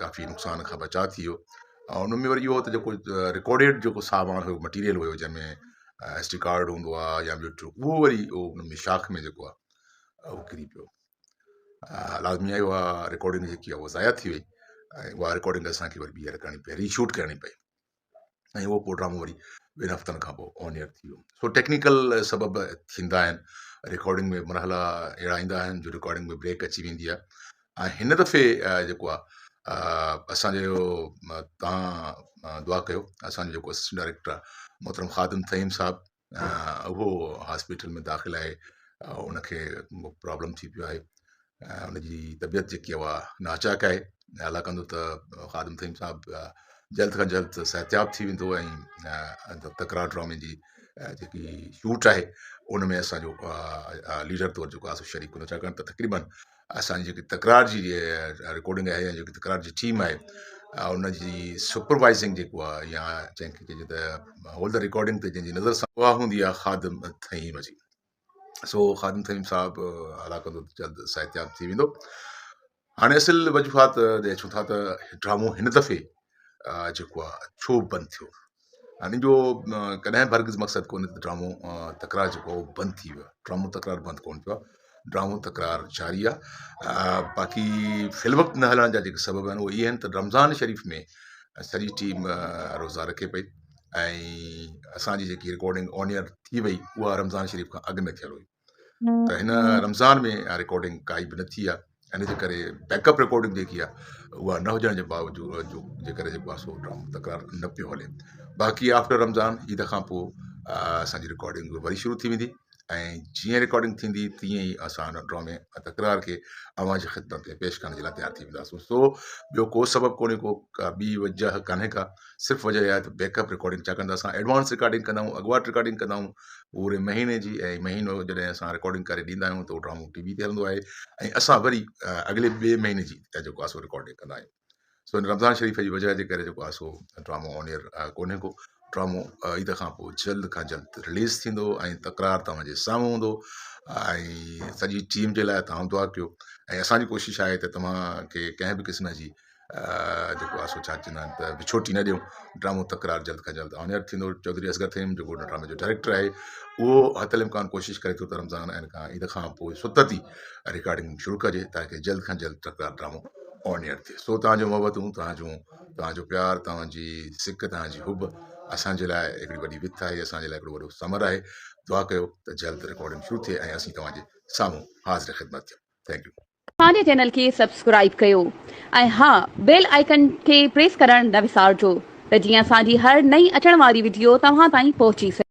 काफ़ी नुक़सान खां बचाव थी वियो। ऐं उन में वरी इहो त जेको रिकॉर्डेड जेको सामान हुयो मटीरियल हुयो जंहिंमें SD कार्ड हूंदो आहे या ॿियो उहो वरी उन में शाख में जेको आहे उहो किरी पियो। लाज़मी आहे उहा रिकॉर्डिंग जेकी आहे उहा ज़ाया थी वई ऐं उहा रिकॉर्डिंग असांखे वरी ॿीहर करणी पई, रीशूट करणी पई ऐं उहो पोइ ड्रामो वरी 2 हफ़्तनि खां पोइ ऑन एयर थी वियो। सो टेक्निकल सबब थींदा आहिनि, रिकॉर्डिंग में मरहला अहिड़ा ईंदा आहिनि जो रिकॉर्डिंग में ब्रेक अची वेंदी आहे। ऐं हिन दफ़े जेको आहे असांजो तव्हां दुआ कयो, असांजो जेको असिस्टेंट डायरेक्टर आहे मोहतरम ख़ादिम तहीम साहिबु उहो हॉस्पिटल में दाख़िल आहे, उनखे प्रॉब्लम थी पियो आहे, उनजी तबियत जेकी आहे उहा नाचाक आहे। अलाह कंदो त ख़ादिम तहीम साहिबु जल्द खां जल्द सिहतयाब थी वेंदो ऐं तकरार ड्रामे जी जेकी शूट आहे उन में असांजो लीडर तौरु जेको आहे शरीक हूंदो, छाकाणि त तक़रीबन असांजी जेकी तकरार जी रिकॉर्डिंग आहे या जेकी तकरार जी टीम आहे उनजी सुपरवाइज़िंग जेको आहे या जंहिंखे चइजे त होल द रिकॉर्डिंग ते जंहिंजी नज़र सां उहा हूंदी आहे ख़ादिम तहीम जी। सो ख़ादिम तहीम साहिबु अलाह कंदो जल्द सिहतयाब थी वेंदो। हाणे असुल वजूहात अचूं था त ड्रामो हिन दफ़े जेको आहे छो बंदि थियो। हाणे जो कॾहिं भरगिज़ मक़सदु कोन्हे त ड्रामो तकरार जेको आहे उहो बंदि थी वियो आहे। ड्रामो तकरार बंदि कोन्ह थियो आहे, ड्रामो तकरार जारी आहे। बाक़ी फिल्म न हलण जा जेके सबब आहिनि उहे इहे आहिनि त रमज़ान शरीफ़ में सॼी टीम रोज़ा रखे पई ऐं असांजी जेकी रिकॉर्डिंग ऑन एयर थी वई उहा रमज़ान शरीफ़ खां अॻु में थियल हुई, त हिन रमज़ान में रिकॉर्डिंग काई बि न थी आहे। इन जे करे बैकअप रिकॉर्डिंग जेकी आहे उहा न हुजण जे बावजूदि जे करे जेको आहे सो ड्रामो तकरार न पियो हले। बाक़ी आफ्टर रमज़ान ईद खां पोइ असांजी रिकॉर्डिंग वरी शुरू थी वेंदी ऐं जीअं रिकॉर्डिंग थींदी तीअं ई असां हुन ड्रामे तकरार खे अवां जी ख़िदमत में पेश करण जे लाइ तयारु थी वेंदासीं। सो ॿियो को सबबु कोन्हे, को ॿी वजह कान्हे का, सिर्फ़ु वजह इहा आहे त बैकअप रिकॉर्डिंग, छाकाणि त असां एडवांस रिकॉर्डिंग कंदा आहियूं, अॻुवाट रिकॉर्डिंग कंदा आहियूं पूरे महीने जी, ऐं महीनो जॾहिं असां रिकॉर्डिंग करे ॾींदा आहियूं त उहो ड्रामो TV ते हलंदो आहे ऐं असां वरी अॻिले ॿिए महीने जी जेको आहे सो रिकॉर्डिंग कंदा आहियूं। सो हिन रमज़ान शरीफ़ जी वजह जे करे जेको आहे सो ड्रामो ऑन एयर कोन्हे को। ड्रामो ईद खां पोइ जल्द खां जल्द रिलीज़ थींदो ऐं तकरार तव्हांजे साम्हूं हूंदो ऐं सॼी टीम जे लाइ तव्हां दुआ कयो ऐं असांजी कोशिशि आहे त तव्हांखे कंहिं बि क़िस्म जी जेको आहे सो छा चवंदा आहिनि त विछोटी न ॾियूं। ड्रामो तकरार जल्द खां जल्द ऑन एयर थींदो। चौधरी असगर तहीम जेको ड्रामे जो डायरेक्टर आहे उहो हथल इम्कान कोशिशि करे थो त रमज़ान ऐं खां ईद खां पोइ सुतत ई रिकॉर्डिंग शुरू कजे ताकी जल्द खां जल्द तकरार ड्रामो ऑन एयर थिए। सो तव्हांजो मोहबतूं, तव्हांजो प्यार, तव्हांजी सिक, तव्हांजी हुब असांजे लाइ हिकिड़ी वॾी विथ आहे, असांजे लाइ हिकिड़ो वॾो समर आहे। दुआ कयो त जल्द रिकॉर्डिंग शुरू थिए ऐं असीं तव्हांजे साम्हूं हाज़िर ख़िदमत थियूं। Thank U. असांजे चैनल खे सब्सक्राइब कयो ऐं हा बेल आइकन खे प्रेस करणु न विसारजो त जीअं असांजी हर नई अचण वारी वीडियो तव्हां ताईं पहुची सघे।